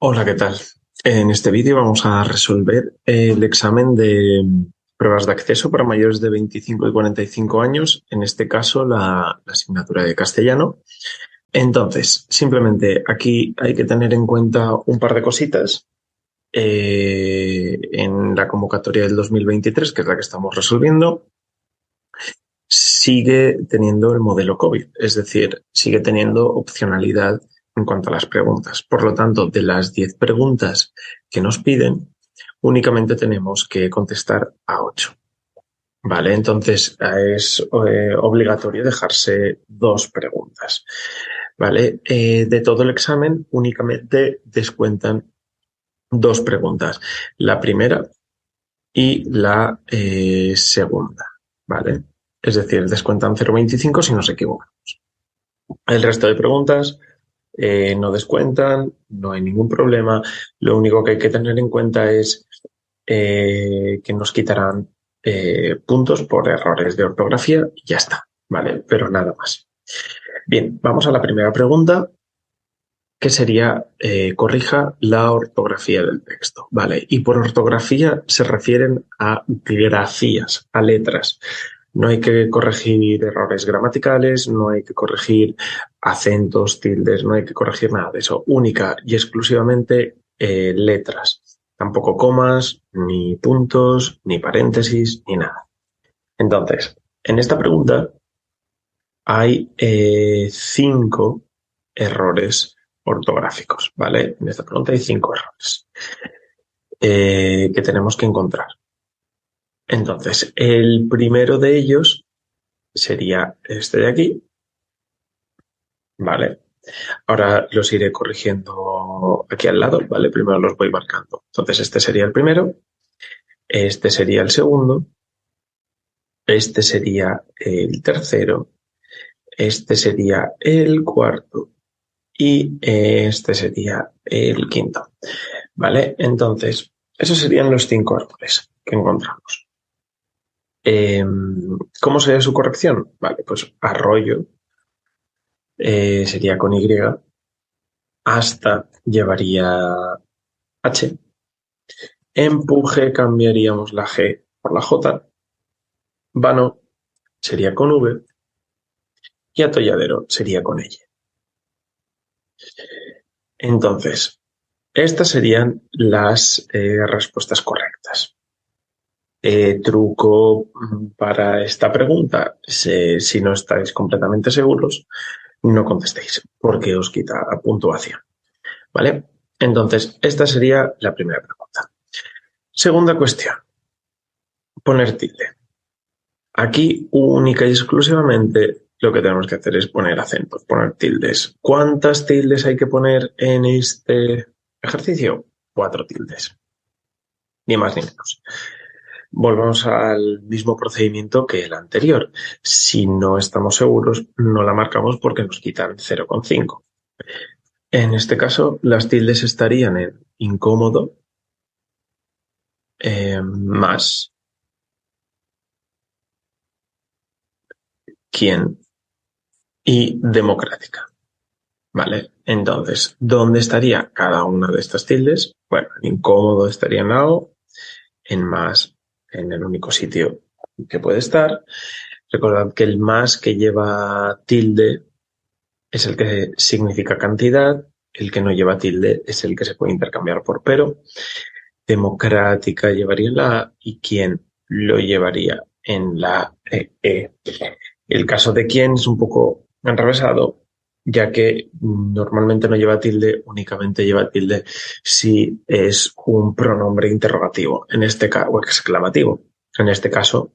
Hola, ¿qué tal? En este vídeo vamos a resolver el examen de pruebas de acceso para mayores de 25 y 45 años, en este caso la asignatura de castellano. Entonces, simplemente aquí hay que tener en cuenta un par de cositas. En la convocatoria del 2023, que es la que estamos resolviendo, sigue teniendo el modelo COVID, es decir, sigue teniendo opcionalidad en cuanto a las preguntas. Por lo tanto, de las 10 preguntas que nos piden, únicamente tenemos que contestar a 8. Vale, entonces es obligatorio dejarse 2 preguntas. Vale, de todo el examen únicamente descuentan 2 preguntas, la primera y la segunda. Vale, es decir, descuentan 0,25 si nos equivocamos. El resto de preguntas no descuentan, no hay ningún problema. Lo único que hay que tener en cuenta es que nos quitarán puntos por errores de ortografía y ya está, ¿vale? Pero nada más. Bien, vamos a la primera pregunta, que sería corrija la ortografía del texto, ¿vale? Y por ortografía se refieren a grafías, a letras. No hay que corregir errores gramaticales, no hay que corregir acentos, tildes, no hay que corregir nada de eso. Única y exclusivamente letras. Tampoco comas, ni puntos, ni paréntesis, ni nada. Entonces, en esta pregunta hay 5 errores ortográficos, ¿vale? En esta pregunta hay 5 errores que tenemos que encontrar. Entonces, el primero de ellos sería este de aquí, ¿vale? Ahora los iré corrigiendo aquí al lado, ¿vale? Primero los voy marcando. Entonces, este sería el primero, este sería el segundo, este sería el tercero, este sería el cuarto y este sería el quinto, ¿vale? Entonces, esos serían los 5 errores que encontramos. ¿Cómo sería su corrección? Vale, pues arroyo sería con Y, hasta llevaría H, empuje cambiaríamos la G por la J, vano sería con V y atolladero sería con L. Entonces, estas serían las respuestas correctas. Truco para esta pregunta, si no estáis completamente seguros, no contestéis porque os quita puntuación, ¿vale? Entonces, esta sería la primera pregunta. Segunda cuestión, poner tilde. Aquí, única y exclusivamente, lo que tenemos que hacer es poner acentos, poner tildes. ¿Cuántas tildes hay que poner en este ejercicio? 4 tildes, ni más ni menos. Volvemos al mismo procedimiento que el anterior. Si no estamos seguros, no la marcamos porque nos quitan 0,5. En este caso, las tildes estarían en incómodo más quién y democrática. ¿Vale? Entonces, ¿dónde estaría cada una de estas tildes? Bueno, en incómodo estaría en la O, en más en el único sitio que puede estar. Recordad que el más que lleva tilde es el que significa cantidad, el que no lleva tilde es el que se puede intercambiar por pero. Democrática llevaría en la A y quién lo llevaría en la E. El caso de quién es un poco enrevesado, ya que normalmente no lleva tilde, únicamente lleva tilde si es un pronombre interrogativo, en este caso, o exclamativo. En este caso,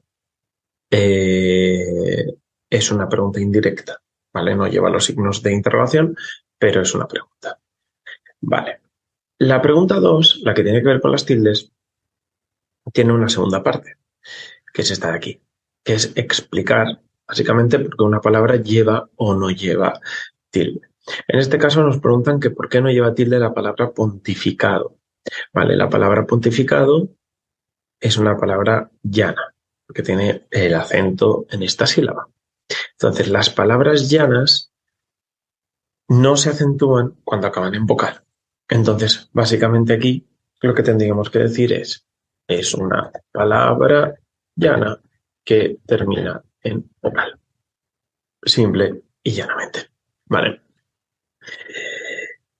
eh, es una pregunta indirecta, ¿vale? No lleva los signos de interrogación, pero es una pregunta. Vale. La pregunta 2, la que tiene que ver con las tildes, tiene una segunda parte, que es esta de aquí, que es explicar básicamente por qué una palabra lleva o no lleva tilde. En este caso nos preguntan que por qué no lleva tilde la palabra pontificado. Vale, la palabra pontificado es una palabra llana, porque tiene el acento en esta sílaba. Entonces, las palabras llanas no se acentúan cuando acaban en vocal. Entonces, básicamente aquí lo que tendríamos que decir es una palabra llana que termina en vocal. Simple y llanamente. ¿Vale?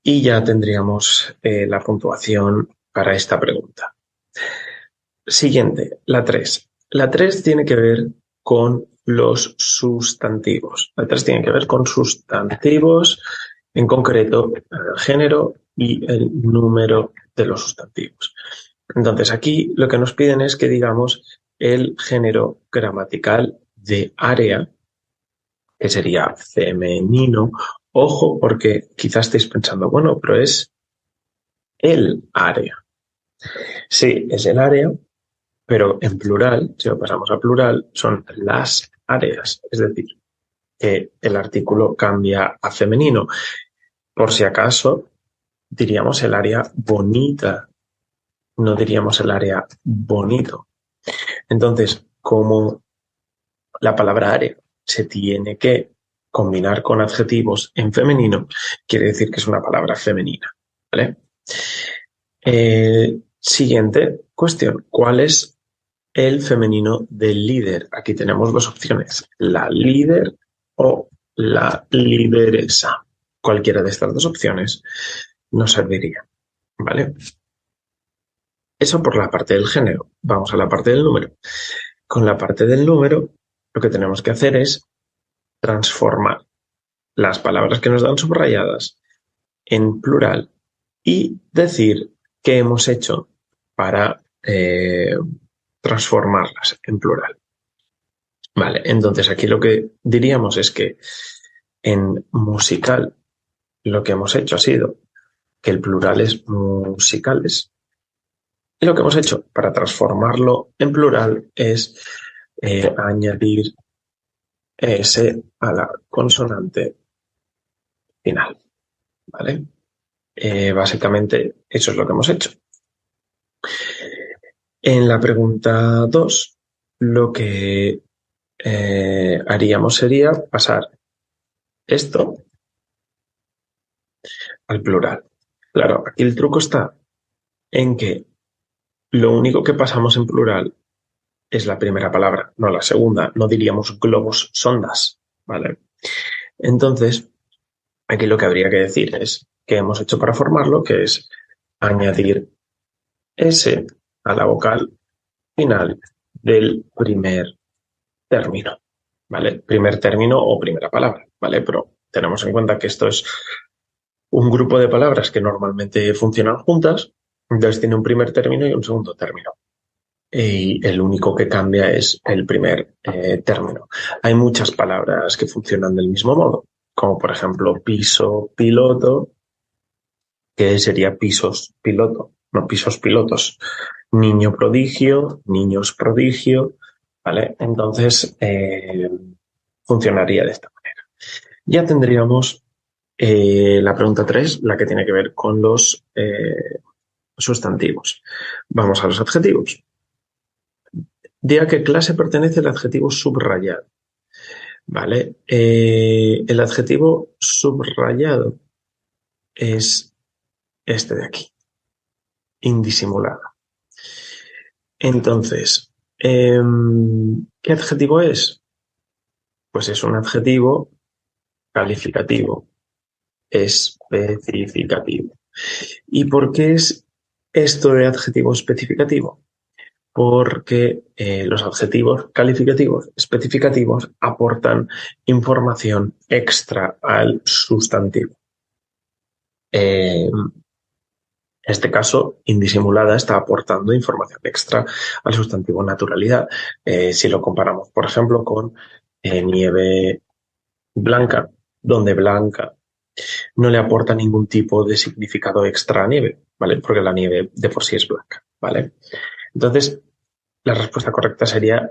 Y ya tendríamos la puntuación para esta pregunta. Siguiente, la 3. La 3 tiene que ver con los sustantivos. La 3 tiene que ver con sustantivos, en concreto el género y el número de los sustantivos. Entonces, aquí lo que nos piden es que digamos el género gramatical de área, que sería femenino. Ojo, porque quizás estéis pensando, bueno, pero es el área. Sí, es el área, pero en plural, si lo pasamos a plural, son las áreas. Es decir, que el artículo cambia a femenino. Por si acaso, diríamos el área bonita, no diríamos el área bonito. Entonces, como la palabra área se tiene que combinar con adjetivos en femenino, quiere decir que es una palabra femenina. ¿Vale? Siguiente cuestión. ¿Cuál es el femenino del líder? Aquí tenemos dos opciones, la líder o la lideresa. Cualquiera de estas dos opciones nos serviría. ¿Vale? Eso por la parte del género. Vamos a la parte del número. Con la parte del número, lo que tenemos que hacer es transformar las palabras que nos dan subrayadas en plural y decir qué hemos hecho para transformarlas en plural. Vale, entonces aquí lo que diríamos es que en musical lo que hemos hecho ha sido que el plural es musicales y lo que hemos hecho para transformarlo en plural es añadir S a la consonante final. ¿Vale? Básicamente eso es lo que hemos hecho. En la pregunta 2, lo que haríamos sería pasar esto al plural. Claro, aquí el truco está en que lo único que pasamos en plural es la primera palabra, no la segunda. No diríamos globos sondas, ¿vale? Entonces, aquí lo que habría que decir es qué hemos hecho para formarlo, que es añadir S a la vocal final del primer término, ¿vale? Primer término o primera palabra, ¿vale? Pero tenemos en cuenta que esto es un grupo de palabras que normalmente funcionan juntas, entonces tiene un primer término y un segundo término. Y el único que cambia es el primer término. Hay muchas palabras que funcionan del mismo modo, como por ejemplo piso, piloto, que sería pisos, piloto, no pisos, pilotos. Niño prodigio, niños prodigio, ¿vale? Entonces, funcionaría de esta manera. Ya tendríamos la pregunta 3, la que tiene que ver con los sustantivos. Vamos a los adjetivos. ¿De a qué clase pertenece el adjetivo subrayado? ¿Vale? El adjetivo subrayado es este de aquí, indisimulado. Entonces, ¿qué adjetivo es? Pues es un adjetivo calificativo, especificativo. ¿Y por qué es esto de adjetivo especificativo? Porque los adjetivos calificativos especificativos aportan información extra al sustantivo. En este caso, indisimulada está aportando información extra al sustantivo naturalidad. Si lo comparamos, por ejemplo, con nieve blanca, donde blanca no le aporta ningún tipo de significado extra a nieve, ¿vale? Porque la nieve de por sí es blanca, ¿vale? Entonces, la respuesta correcta sería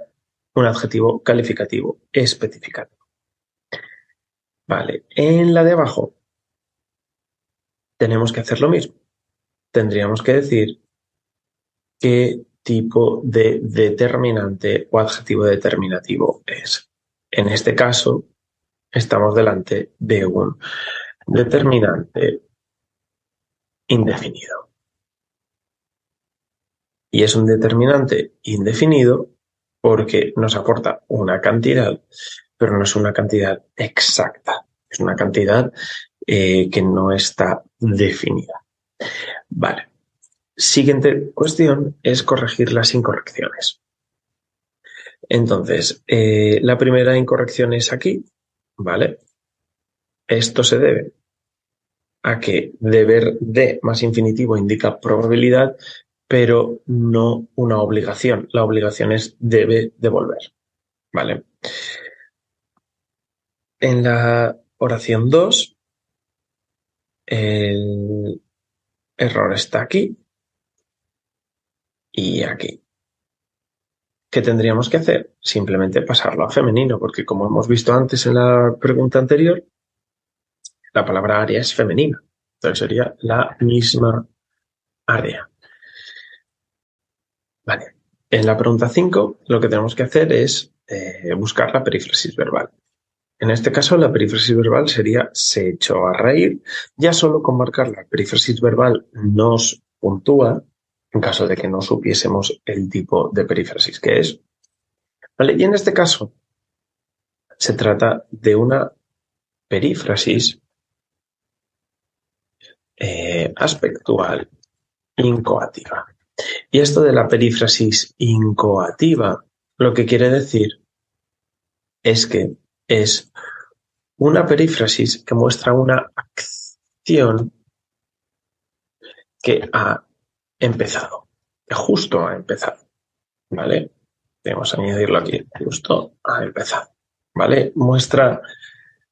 un adjetivo calificativo especificativo. Vale, en la de abajo tenemos que hacer lo mismo. Tendríamos que decir qué tipo de determinante o adjetivo determinativo es. En este caso, estamos delante de un determinante indefinido. Y es un determinante indefinido porque nos aporta una cantidad, pero no es una cantidad exacta. Es una cantidad que no está definida. Vale. Siguiente cuestión es corregir las incorrecciones. Entonces, la primera incorrección es aquí, ¿vale? Esto se debe a que deber de más infinitivo indica probabilidad, pero no una obligación. La obligación es debe devolver, ¿vale? En la oración 2, el error está aquí y aquí. ¿Qué tendríamos que hacer? Simplemente pasarlo a femenino, porque como hemos visto antes en la pregunta anterior, la palabra área es femenina. Entonces sería la misma área. Vale. En la pregunta 5, lo que tenemos que hacer es buscar la perífrasis verbal. En este caso, la perífrasis verbal sería se echó a reír. Ya solo con marcar la perífrasis verbal nos puntúa en caso de que no supiésemos el tipo de perífrasis que es. ¿Vale? Y en este caso, se trata de una perífrasis aspectual incoativa. Y esto de la perífrasis incoativa, lo que quiere decir es que es una perífrasis que muestra una acción que ha empezado, que justo ha empezado, ¿vale? Debemos añadirlo aquí, justo ha empezado, ¿vale? Muestra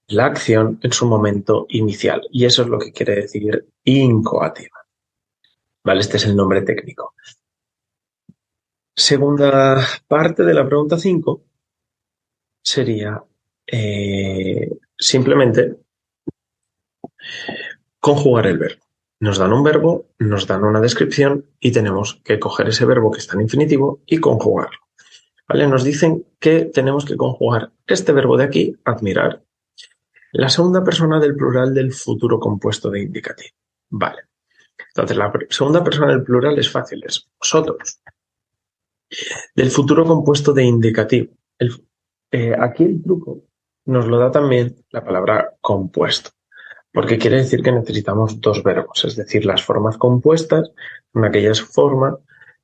la acción en su momento inicial y eso es lo que quiere decir incoativa, ¿vale? Este es el nombre técnico. Segunda parte de la pregunta 5 sería simplemente conjugar el verbo. Nos dan un verbo, nos dan una descripción y tenemos que coger ese verbo que está en infinitivo y conjugarlo. ¿Vale? Nos dicen que tenemos que conjugar este verbo de aquí, admirar, la segunda persona del plural del futuro compuesto de indicativo. Vale. Entonces, la segunda persona del plural es fácil, es vosotros. Del futuro compuesto de indicativo. Aquí el truco nos lo da también la palabra compuesto, porque quiere decir que necesitamos dos verbos, es decir, las formas compuestas son aquellas formas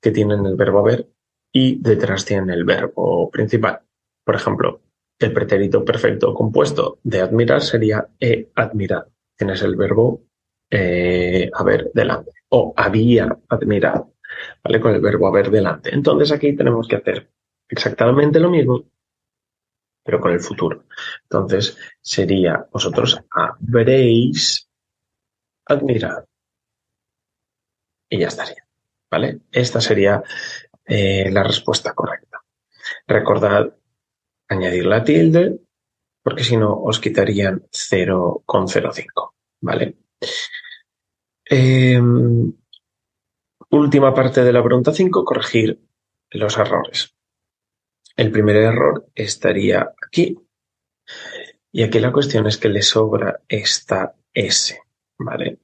que tienen el verbo haber y detrás tienen el verbo principal. Por ejemplo, el pretérito perfecto compuesto de admirar sería he admirado. Tienes el verbo haber delante o había admirado, ¿vale? Con el verbo haber delante. Entonces aquí tenemos que hacer exactamente lo mismo, pero con el futuro. Entonces sería vosotros habréis admirado. Y ya estaría, ¿vale? Esta sería la respuesta correcta. Recordad añadir la tilde, porque si no os quitarían 0,05, ¿vale? Última parte de la pregunta 5, corregir los errores. El primer error estaría aquí. Y aquí la cuestión es que le sobra esta S, ¿vale?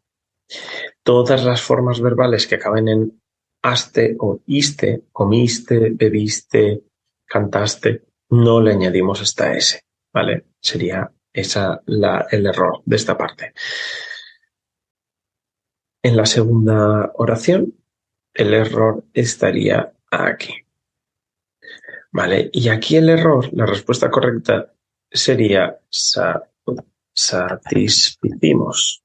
Todas las formas verbales que acaben en aste o iste, comiste, bebiste, cantaste, no le añadimos esta S, ¿vale? Sería el error de esta parte. En la segunda oración, el error estaría aquí, ¿vale? Y aquí el error, la respuesta correcta sería satisficimos.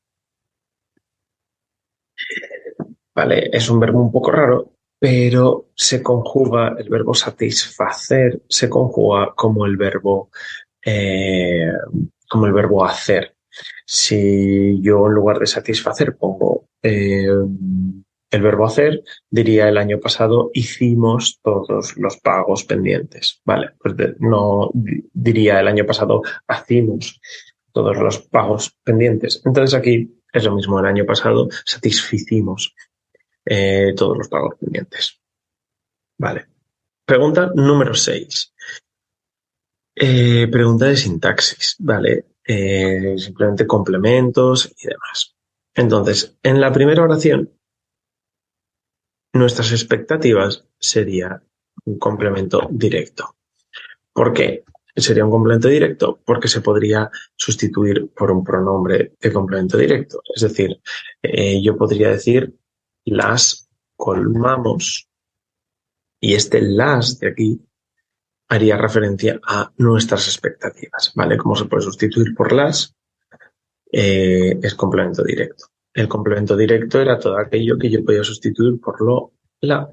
¿Vale? Es un verbo un poco raro, pero se conjuga, el verbo satisfacer se conjuga como el verbo hacer. Si yo en lugar de satisfacer pongo el verbo hacer, diría el año pasado hicimos todos los pagos pendientes. Vale, pues no diría el año pasado hacimos todos los pagos pendientes. Entonces aquí es lo mismo, el año pasado satisficimos todos los pagos pendientes. Vale. Pregunta número 6. Pregunta de sintaxis, ¿vale? Simplemente complementos y demás. Entonces, en la primera oración, nuestras expectativas sería un complemento directo. ¿Por qué? Sería un complemento directo porque se podría sustituir por un pronombre de complemento directo. Es decir, yo podría decir las colmamos y este las de aquí haría referencia a nuestras expectativas, ¿vale? Como se puede sustituir por las, es complemento directo. El complemento directo era todo aquello que yo podía sustituir por lo, la,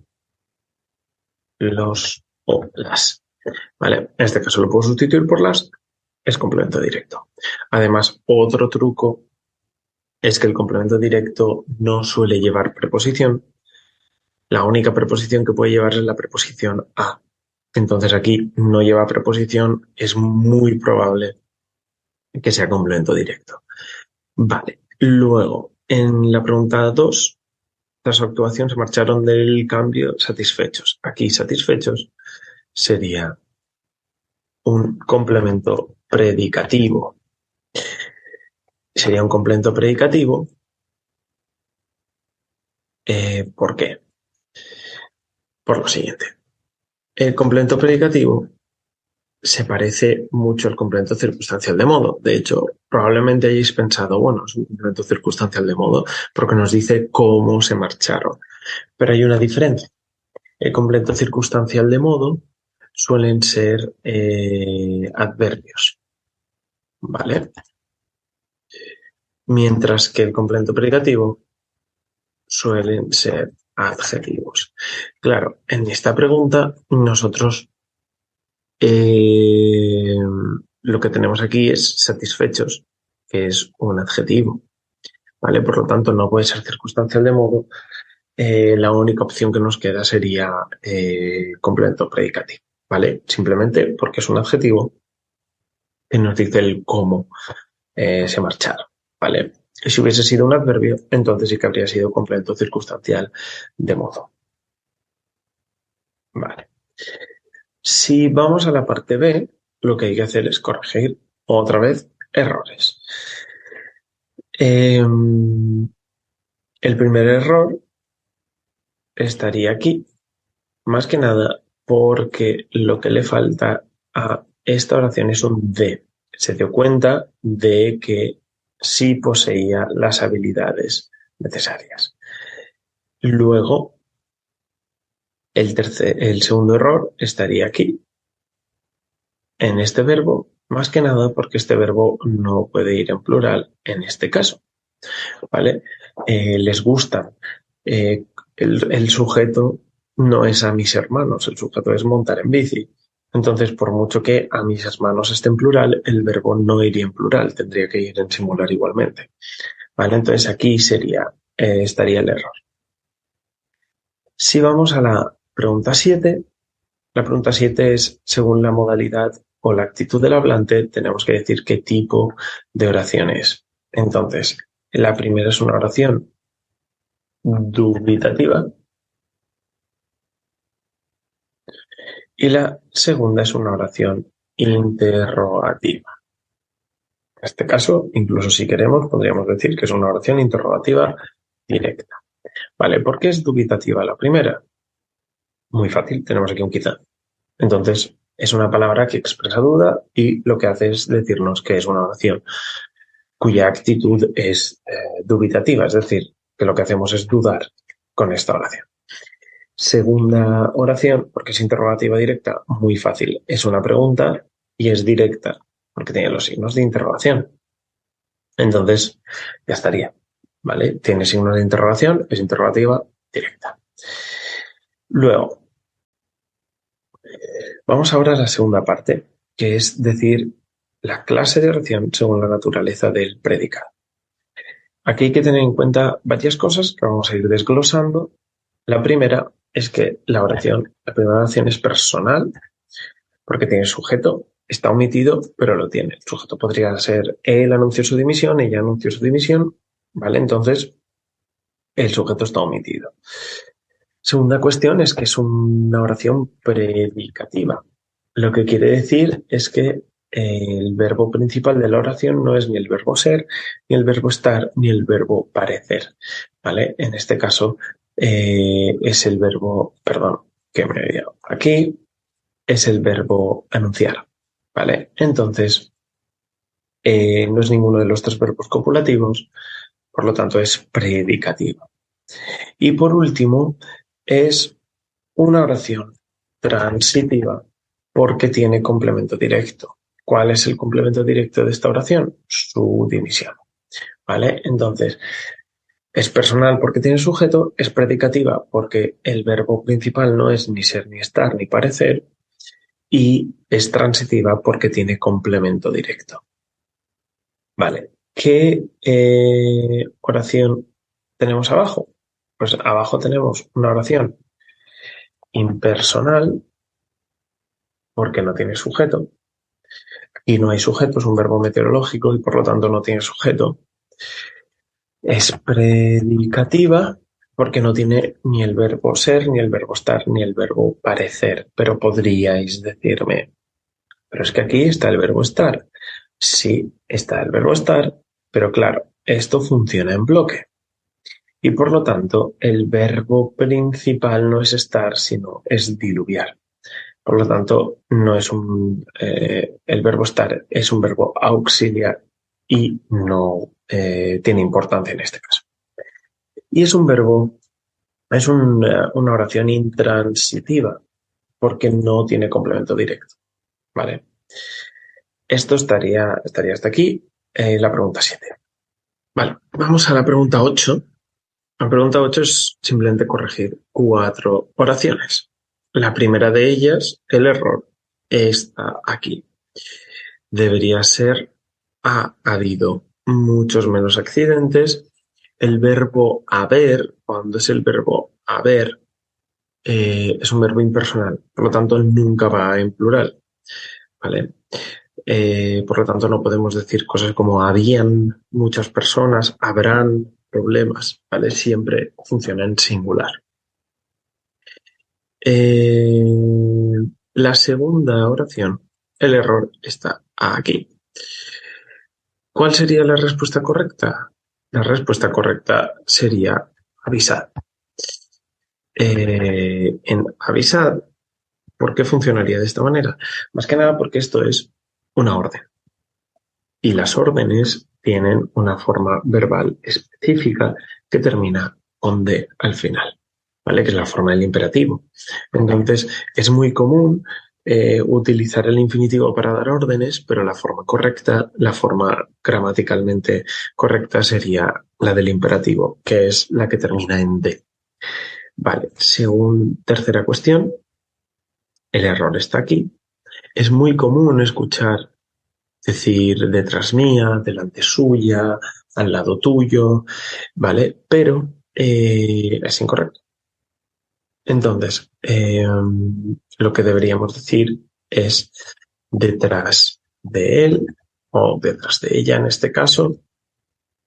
los o las. ¿Vale? En este caso lo puedo sustituir por las, es complemento directo. Además, otro truco es que el complemento directo no suele llevar preposición. La única preposición que puede llevar es la preposición a. Entonces aquí no lleva preposición, es muy probable que sea complemento directo. Vale. Luego, en la pregunta 2, tras su actuación se marcharon del cambio satisfechos. Aquí satisfechos sería un complemento predicativo. Sería un complemento predicativo. ¿Por qué? Por lo siguiente. El complemento predicativo se parece mucho al complemento circunstancial de modo. De hecho, probablemente hayáis pensado, bueno, es un complemento circunstancial de modo porque nos dice cómo se marcharon. Pero hay una diferencia. El complemento circunstancial de modo suelen ser adverbios, ¿vale? Mientras que el complemento predicativo suelen ser adjetivos. Claro, en esta pregunta nosotros lo que tenemos aquí es satisfechos, que es un adjetivo, ¿vale? Por lo tanto, no puede ser circunstancial de modo. La única opción que nos queda sería complemento predicativo, ¿vale? Simplemente porque es un adjetivo que nos dice el cómo se marcharon, ¿vale? Y si hubiese sido un adverbio, entonces sí que habría sido complemento circunstancial de modo. Vale. Si vamos a la parte B, lo que hay que hacer es corregir otra vez errores. El primer error estaría aquí, más que nada porque lo que le falta a esta oración es un de. Se dio cuenta de que sí poseía las habilidades necesarias. Luego, el segundo error estaría aquí, en este verbo, más que nada porque este verbo no puede ir en plural en este caso, ¿vale? Les gusta. El sujeto no es a mis hermanos, el sujeto es montar en bici. Entonces, por mucho que a mis hermanos esté en plural, el verbo no iría en plural, tendría que ir en singular igualmente, ¿vale? Entonces aquí estaría el error. Si vamos a la pregunta 7, la pregunta 7 es, según la modalidad o la actitud del hablante, tenemos que decir qué tipo de oración es. Entonces, la primera es una oración dubitativa y la segunda es una oración interrogativa. En este caso, incluso si queremos, podríamos decir que es una oración interrogativa directa. ¿Vale? ¿Por qué es dubitativa la primera? Muy fácil, tenemos aquí un quizá. Entonces, es una palabra que expresa duda y lo que hace es decirnos que es una oración cuya actitud es dubitativa, es decir, que lo que hacemos es dudar con esta oración. Segunda oración, porque es interrogativa directa, muy fácil. Es una pregunta y es directa, porque tiene los signos de interrogación. Entonces, ya estaría, ¿vale? Tiene signos de interrogación, es interrogativa directa. Luego, vamos ahora a la segunda parte, que es decir la clase de oración según la naturaleza del predicado. Aquí hay que tener en cuenta varias cosas que vamos a ir desglosando. La primera es que la primera oración es personal, porque tiene sujeto, está omitido, pero lo tiene. El sujeto podría ser él anunció su dimisión, ella anunció su dimisión, ¿vale? Entonces, el sujeto está omitido. Segunda cuestión es que es una oración predicativa. Lo que quiere decir es que el verbo principal de la oración no es ni el verbo ser, ni el verbo estar, ni el verbo parecer, ¿vale? En este caso es el verbo, perdón, que me he liado aquí, es el verbo anunciar, ¿vale? Entonces, no es ninguno de los tres verbos copulativos, por lo tanto es predicativo. Y por último, es una oración transitiva porque tiene complemento directo. ¿Cuál es el complemento directo de esta oración? Su división, ¿vale? Entonces, es personal porque tiene sujeto, es predicativa porque el verbo principal no es ni ser, ni estar, ni parecer, y es transitiva porque tiene complemento directo. Vale, ¿qué oración tenemos abajo? Pues abajo tenemos una oración impersonal porque no tiene sujeto, y no hay sujeto, es un verbo meteorológico y por lo tanto no tiene sujeto. Es predicativa porque no tiene ni el verbo ser, ni el verbo estar, ni el verbo parecer. Pero podríais decirme, pero es que aquí está el verbo estar. Sí, está el verbo estar, pero claro, esto funciona en bloque. Y por lo tanto, el verbo principal no es estar, sino es diluviar. Por lo tanto, no es el verbo estar es un verbo auxiliar y no tiene importancia en este caso. Y es un verbo, es una oración intransitiva porque no tiene complemento directo. ¿Vale? Esto estaría hasta aquí, la pregunta 7. Vale, vamos a la pregunta 8. La pregunta 8 es simplemente corregir 4 oraciones. La primera de ellas, el error, está aquí. Debería ser ha habido muchos menos accidentes. El verbo haber, cuando es el verbo haber, es un verbo impersonal, por lo tanto nunca va en plural, ¿vale? Por lo tanto no podemos decir cosas como habían muchas personas, habrán problemas, ¿vale? Siempre funciona en singular. La segunda oración, el error está aquí. ¿Cuál sería la respuesta correcta? La respuesta correcta sería avisad. En avisad, ¿por qué funcionaría de esta manera? Más que nada porque esto es una orden. Y las órdenes tienen una forma verbal específica que termina con D al final, ¿vale? Que es la forma del imperativo. Entonces, es muy común utilizar el infinitivo para dar órdenes, pero la forma correcta, la forma gramaticalmente correcta sería la del imperativo, que es la que termina en D. Vale, según tercera cuestión, el error está aquí. Es muy común escuchar decir detrás mía, delante suya, al lado tuyo, ¿vale? Pero es incorrecto. Entonces, lo que deberíamos decir es detrás de él o detrás de ella en este caso,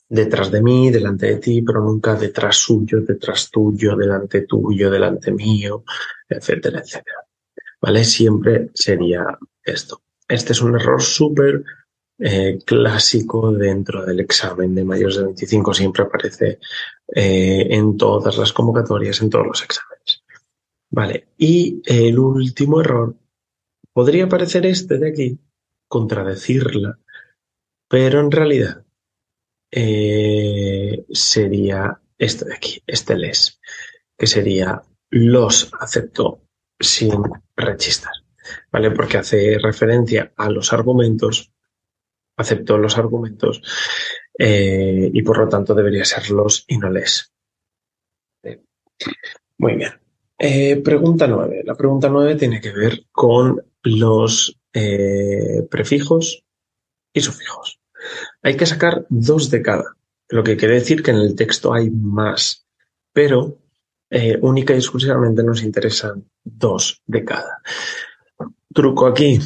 detrás de mí, delante de ti, pero nunca detrás suyo, detrás tuyo, delante mío, etcétera, etcétera. ¿Vale? Siempre sería esto. Este es un error súper clásico dentro del examen de mayores de 25, siempre aparece en todas las convocatorias, en todos los exámenes. Vale, y el último error podría parecer este de aquí, contradecirla, pero en realidad sería este de aquí, este les, que sería los aceptó sin rechistar, ¿vale? Porque hace referencia a los argumentos, aceptó los argumentos y por lo tanto debería ser los y no les. Muy bien. Pregunta 9. La pregunta 9 tiene que ver con los prefijos y sufijos. Hay que sacar 2 de cada, lo que quiere decir que en el texto hay más, pero única y exclusivamente nos interesan 2 de cada. Truco aquí,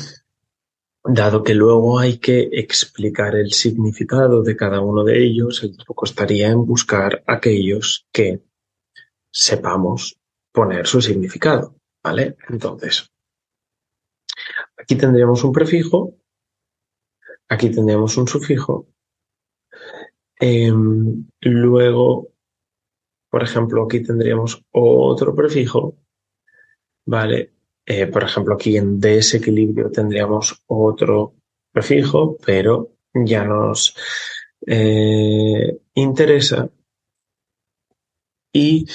dado que luego hay que explicar el significado de cada uno de ellos, el truco estaría en buscar aquellos que sepamos poner su significado, ¿vale? Entonces, aquí tendríamos un prefijo Aquí tendríamos un sufijo. Luego, por ejemplo, aquí tendríamos otro prefijo, ¿vale? Por ejemplo, aquí en desequilibrio tendríamos otro prefijo, pero ya nos interesa y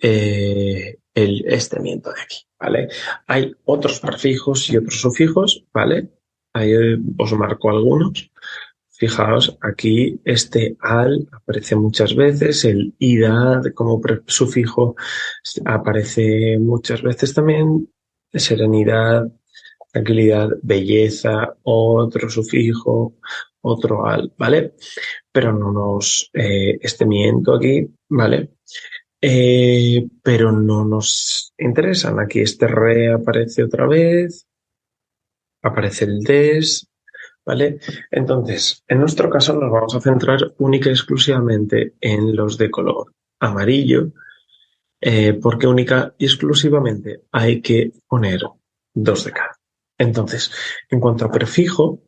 el estemiento de aquí, ¿vale? Hay otros prefijos y otros sufijos, ¿vale? Ahí os marco algunos. Fijaos, aquí este al aparece muchas veces, el ida como sufijo aparece muchas veces también, serenidad, tranquilidad, belleza, otro sufijo, otro al, ¿vale? Pero no nos estemiento aquí, ¿vale? Pero no nos interesan. Aquí este re aparece otra vez, aparece el des, ¿vale? Entonces, en nuestro caso nos vamos a centrar única y exclusivamente en los de color amarillo, porque única y exclusivamente hay que poner dos de cada. Entonces, en cuanto a prefijo,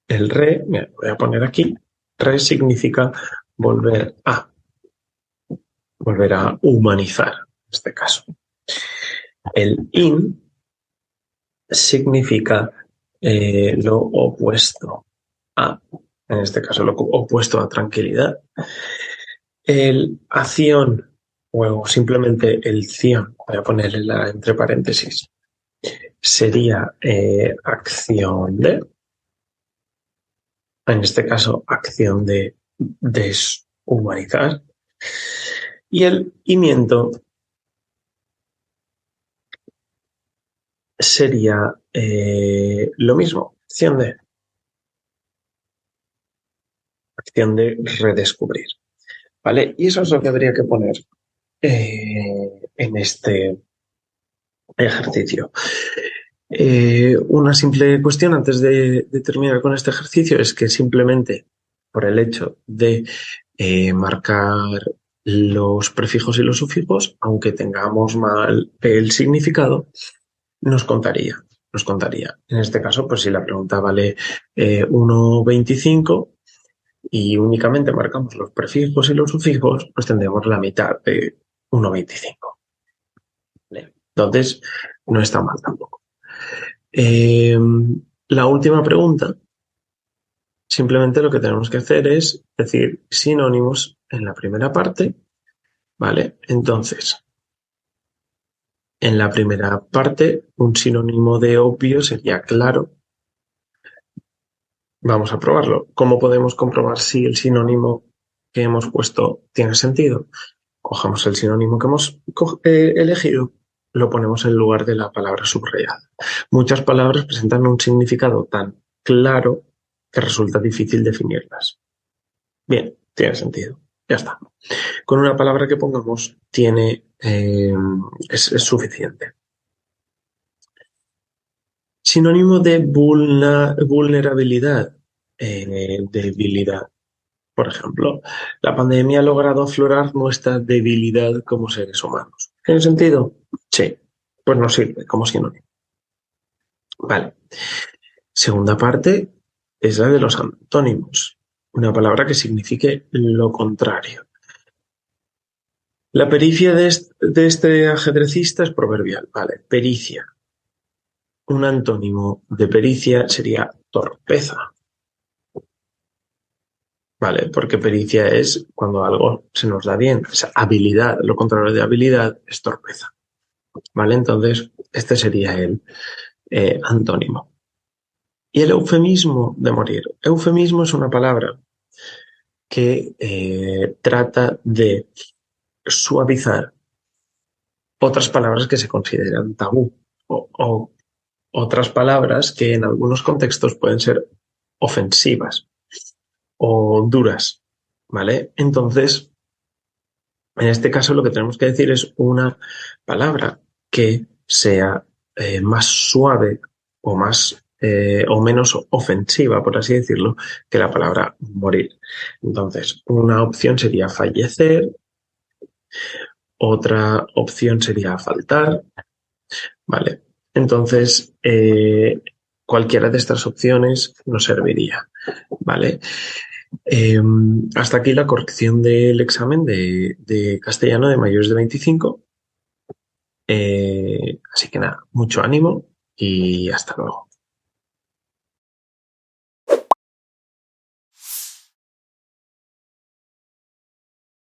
el re, mira, voy a poner aquí, re significa volver a humanizar, en este caso. El in significa lo opuesto a, en este caso, lo opuesto a tranquilidad. El acción, o simplemente el ción, voy a ponerle entre paréntesis, sería acción de, en este caso, acción de deshumanizar. Y el imiento sería lo mismo, acción de redescubrir, ¿vale? Y eso es lo que habría que poner en este ejercicio. Una simple cuestión antes de terminar con este ejercicio es que simplemente por el hecho de marcar los prefijos y los sufijos, aunque tengamos mal el significado, nos contaría. Nos contaría. En este caso, pues si la pregunta vale 1,25 y únicamente marcamos los prefijos y los sufijos, pues tendremos la mitad de 1,25. ¿Vale? Entonces, no está mal tampoco. La última pregunta, simplemente lo que tenemos que hacer es decir sinónimos en la primera parte, ¿vale? Entonces, en la primera parte, un sinónimo de obvio sería claro. Vamos a probarlo. ¿Cómo podemos comprobar si el sinónimo que hemos puesto tiene sentido? Cogemos el sinónimo que hemos elegido, lo ponemos en lugar de la palabra subrayada. Muchas palabras presentan un significado tan claro que resulta difícil definirlas. Bien, tiene sentido. Ya está. Con una palabra que pongamos es suficiente. Sinónimo de vulnerabilidad, debilidad. Por ejemplo, la pandemia ha logrado aflorar nuestra debilidad como seres humanos. ¿Tiene sentido? Sí, pues nos sirve como sinónimo. Vale. Segunda parte es la de los antónimos, una palabra que signifique lo contrario. La pericia de este ajedrecista es proverbial. Vale, pericia. Un antónimo de pericia sería torpeza. ¿Vale? Porque pericia es cuando algo se nos da bien. O sea, habilidad, lo contrario de habilidad es torpeza. ¿Vale? Entonces, este sería el antónimo. Y el eufemismo de morir. Eufemismo es una palabra que trata de suavizar otras palabras que se consideran tabú o otras palabras que en algunos contextos pueden ser ofensivas o duras, ¿vale? Entonces, en este caso lo que tenemos que decir es una palabra que sea más suave o más o menos ofensiva, por así decirlo, que la palabra morir. Entonces, una opción sería fallecer, otra opción sería faltar, ¿vale? Entonces, cualquiera de estas opciones nos serviría, ¿vale? Hasta aquí la corrección del examen de castellano de mayores de 25. Así que nada, mucho ánimo y hasta luego.